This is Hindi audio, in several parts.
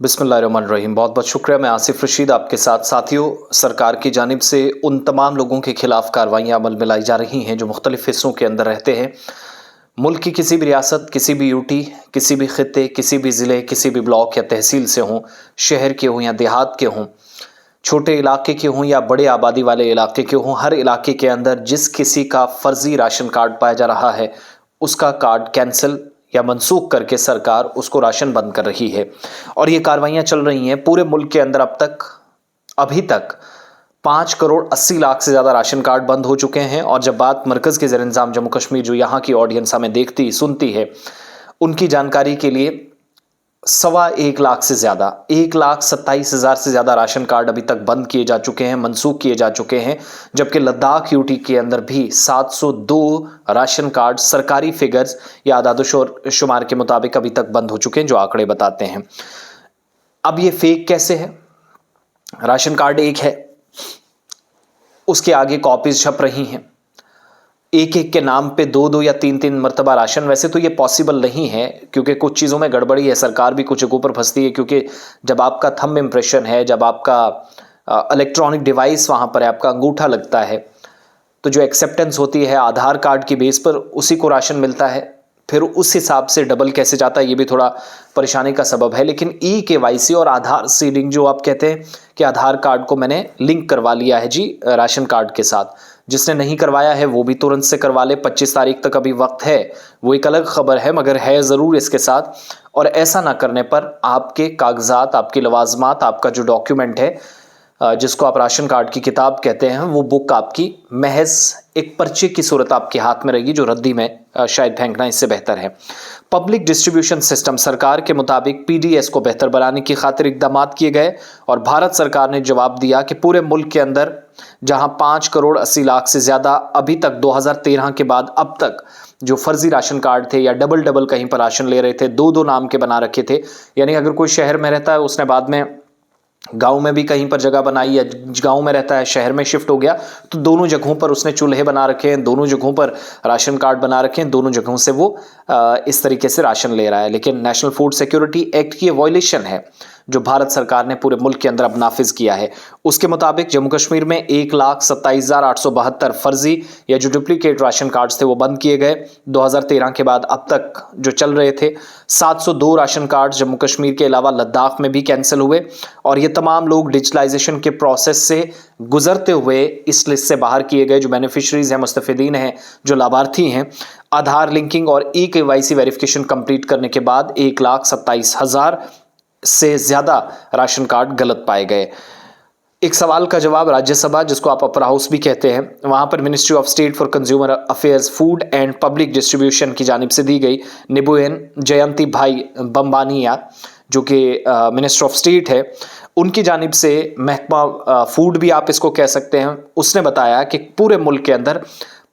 बिस्मिल्लाहिर्रहमानिर्रहीम। बहुत बहुत शुक्रिया। मैं आसिफ रशीद आपके साथ। साथियों, सरकार की जानिब से उन तमाम लोगों के खिलाफ कार्रवाइयाँ अमल में लाई जा रही हैं जो मुख्तलिफ हिस्सों के अंदर रहते हैं। मुल्क की किसी भी रियासत, किसी भी यूटी, किसी भी खित्ते, किसी भी ज़िले, किसी भी ब्लॉक या तहसील से हों, शहर के हों या देहात के हों, छोटे इलाके के हों या बड़े आबादी वाले इलाके के हों, हर इलाके के अंदर जिस किसी का फर्जी राशन कार्ड पाया जा रहा है, उसका कार्ड कैंसिल या मनसूख करके सरकार उसको राशन बंद कर रही है। और ये कार्रवाइयाँ चल रही हैं पूरे मुल्क के अंदर। अभी तक 5 करोड़ 80 लाख से ज़्यादा राशन कार्ड बंद हो चुके हैं। और जब बात मरकज़ के ज़ेर इंतज़ाम जम्मू कश्मीर, जो यहाँ की ऑडियंस हमें देखती सुनती है, उनकी जानकारी के लिए 1.25 लाख से ज़्यादा, 1,27,000 से ज़्यादा राशन कार्ड अभी तक बंद किए जा चुके हैं, मनसूख किए जा चुके हैं। जबकि लद्दाख यूटी के अंदर भी 702 राशन कार्ड सरकारी फिगर्स या आदाद-ओ-शुमार के मुताबिक अभी तक बंद हो चुके हैं, जो आंकड़े बताते हैं। अब ये फेक कैसे है? राशन कार्ड एक है, उसके आगे कॉपीज छप रही हैं, एक एक के नाम पे 2-2 या 3-3 मरतबा राशन। वैसे तो ये पॉसिबल नहीं है, क्योंकि कुछ चीज़ों में गड़बड़ी है, सरकार भी कुछ जगहों पर फंसती है। क्योंकि जब आपका थंब इम्प्रेशन है, जब आपका इलेक्ट्रॉनिक डिवाइस वहाँ पर है, आपका अंगूठा लगता है, तो जो एक्सेप्टेंस होती है आधार कार्ड की बेस पर, उसी को राशन मिलता है। फिर उस हिसाब से डबल कैसे जाता है, ये भी थोड़ा परेशानी का सबब है। लेकिन ई-केवाईसी और आधार सीडिंग, जो आप कहते हैं कि आधार कार्ड को मैंने लिंक करवा लिया है जी राशन कार्ड के साथ, जिसने नहीं करवाया है वो भी तुरंत से करवा ले। 25 तारीख तक अभी वक्त है, वो एक अलग खबर है, मगर है ज़रूर इसके साथ। और ऐसा ना करने पर आपके कागजात, आपकी लवाजमात, आपका जो डॉक्यूमेंट है, जिसको आप राशन कार्ड की किताब कहते हैं, वो बुक आपकी महज एक पर्चे की सूरत आपके हाथ में रहेगी, जो रद्दी में शायद फेंकना इससे बेहतर है। पब्लिक डिस्ट्रीब्यूशन सिस्टम सरकार के मुताबिक पीडीएस को बेहतर बनाने की खातिर इकदाम किए गए। और भारत सरकार ने जवाब दिया कि पूरे मुल्क के अंदर जहां 5 करोड़ 80 लाख से ज़्यादा अभी तक 2013 के बाद अब तक जो फर्जी राशन कार्ड थे या डबल डबल कहीं पर राशन ले रहे थे, 2-2 नाम के बना रखे थे, यानी अगर कोई शहर में रहता है, उसने बाद में गांव में भी कहीं पर जगह बनाई, या गांव में रहता है शहर में शिफ्ट हो गया, तो दोनों जगहों पर उसने चूल्हे बना रखे हैं, दोनों जगहों पर राशन कार्ड बना रखे हैं, दोनों जगहों से वो इस तरीके से राशन ले रहा है। लेकिन नेशनल फूड सिक्योरिटी एक्ट की वायलेशन है, जो भारत सरकार ने पूरे मुल्क के अंदर अब नाफिज किया है। उसके मुताबिक जम्मू कश्मीर में 1,27,872 फर्जी या जो डुप्लीकेट राशन कार्ड्स थे वो बंद किए गए 2013 के बाद अब तक जो चल रहे थे। 702 राशन कार्ड जम्मू कश्मीर के अलावा लद्दाख में भी कैंसिल हुए। और ये तमाम लोग डिजिटलाइजेशन के प्रोसेस से गुजरते हुए इस लिस्ट से बाहर किए गए। जो बेनिफिशरीज हैं, मुस्तफिदीन हैं, जो लाभार्थी हैं, आधार लिंकिंग और ई-केवाईसी वेरिफिकेशन कंप्लीट करने के बाद 1,27,000 से ज़्यादा राशन कार्ड गलत पाए गए। एक सवाल का जवाब राज्यसभा, जिसको आप अपर हाउस भी कहते हैं, वहाँ पर ministry of state for consumer affairs, food and public distribution की जानिब से दी गई। निबुएन जयंती भाई बम्बानिया, जो कि मिनिस्टर ऑफ स्टेट है, उनकी जानिब से महकमा फूड भी आप इसको कह सकते हैं, उसने बताया कि पूरे मुल्क के अंदर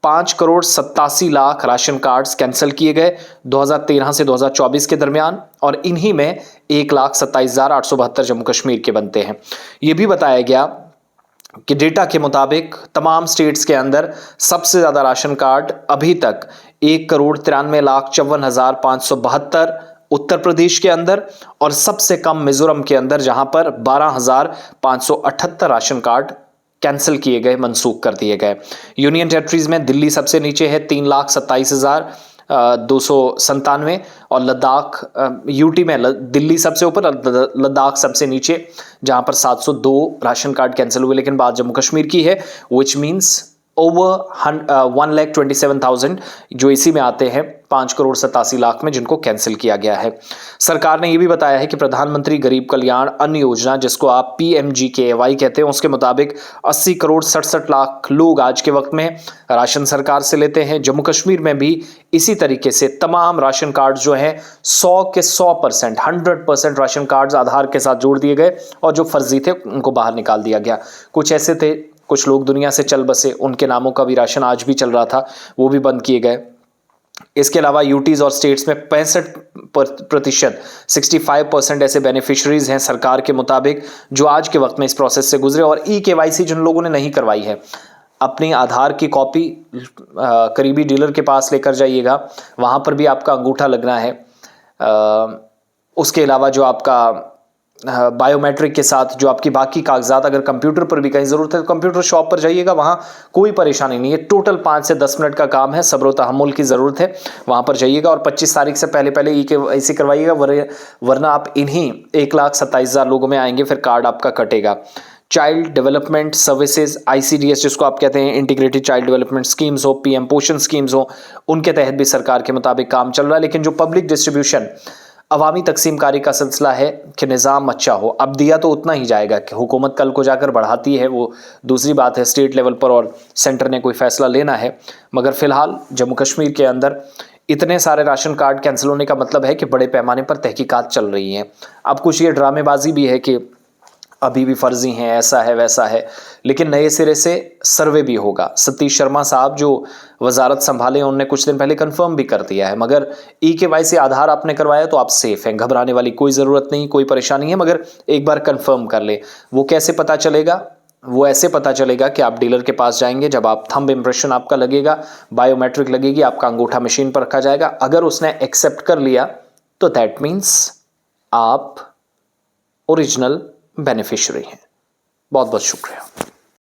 5 crore 87 lakh ration cards cancel किए गए 2013 से 2024 के दरमियान। और इन्हीं में 1,27,872 जम्मू कश्मीर के बनते हैं। ये भी बताया गया कि डेटा के मुताबिक तमाम स्टेट्स के अंदर सबसे ज़्यादा राशन कार्ड अभी तक 1,93,54,572 उत्तर प्रदेश के अंदर, और सबसे कम मिजोरम के अंदर, जहां पर 12,578 राशन कार्ड कैंसिल किए गए, मनसूख कर दिए गए। यूनियन टेरिटरीज में दिल्ली सबसे नीचे है 3,27,297, और लद्दाख यूटी में दिल्ली सबसे ऊपर, लद्दाख सबसे नीचे, जहां पर 702 राशन कार्ड कैंसिल हुए। लेकिन बात जम्मू कश्मीर की है, विच मीन्स ओवर 1,27,000 जो इसी में आते हैं 5 करोड़ 87 लाख में, जिनको कैंसिल किया गया है। सरकार ने यह भी बताया है कि प्रधानमंत्री गरीब कल्याण अन्न योजना, जिसको आप PMGKY कहते हैं, उसके मुताबिक 80 करोड़ 67 लाख लोग आज के वक्त में राशन सरकार से लेते हैं। जम्मू कश्मीर में भी इसी तरीके से तमाम राशन कार्ड जो हैं 100 के 100%, 100% राशन कार्ड आधार के साथ जोड़ दिए गए, और जो फर्जी थे उनको बाहर निकाल दिया गया। कुछ ऐसे थे, कुछ लोग दुनिया से चल बसे, उनके नामों का भी राशन आज भी चल रहा था, वो भी बंद किए गए। इसके अलावा यूटीज और स्टेट्स में 65%, 65% ऐसे बेनिफिशरीज हैं सरकार के मुताबिक, जो आज के वक्त में इस प्रोसेस से गुजरे। और ई-केवाईसी जिन लोगों ने नहीं करवाई है, अपनी आधार की कॉपी करीबी डीलर के पास लेकर जाइएगा, वहाँ पर भी आपका अंगूठा लगना है। उसके अलावा जो आपका बायोमेट्रिक के साथ जो आपकी बाकी कागजात, अगर कंप्यूटर पर भी कहीं ज़रूरत है तो कंप्यूटर शॉप पर जाइएगा, वहाँ कोई परेशानी नहीं है। टोटल 5 से 10 मिनट का काम है, सब्र व तहम्मुल की ज़रूरत है। वहाँ पर जाइएगा और 25 तारीख से पहले पहले EKYC करवाइएगा, वरना आप इन्हीं 1,27,000 लोगों में आएंगे, फिर कार्ड आपका कटेगा। चाइल्ड डेवलपमेंट सर्विसेज ICDS जिसको आप कहते हैं, इंटीग्रेटेड चाइल्ड डेवलपमेंट स्कीम्स हो, PM पोषण स्कीम्स हो, उनके तहत भी सरकार के मुताबिक काम चल रहा है। लेकिन जो पब्लिक डिस्ट्रीब्यूशन, अवामी तकसीमकारी का सिलसिला है कि निज़ाम अच्छा हो, अब दिया तो उतना ही जाएगा कि हुकूमत कल को जाकर बढ़ाती है, वो दूसरी बात है, स्टेट लेवल पर और सेंटर ने कोई फैसला लेना है। मगर फ़िलहाल जम्मू कश्मीर के अंदर इतने सारे राशन कार्ड कैंसिल होने का मतलब है कि बड़े पैमाने पर तहकीकात चल रही हैं। अब कुछ ये ड्रामेबाजी भी है कि अभी भी फर्जी हैं, ऐसा है वैसा है, लेकिन नए सिरे से सर्वे भी होगा। सतीश शर्मा साहब जो वजारत संभाले, उन्होंने कुछ दिन पहले कंफर्म भी कर दिया है। मगर EKYC आधार आपने करवाया तो आप सेफ हैं, घबराने वाली कोई ज़रूरत नहीं, कोई परेशानी है। मगर एक बार कंफर्म कर ले। वो कैसे पता चलेगा? वो ऐसे पता चलेगा कि आप डीलर के पास जाएंगे, जब आप थंब इम्प्रेशन आपका लगेगा, बायोमेट्रिक लगेगी, आपका अंगूठा मशीन पर रखा जाएगा। अगर उसने एक्सेप्ट कर लिया तो दैट मीन्स आप ओरिजिनल बेनिफिशियरी हैं। बहुत बहुत शुक्रिया।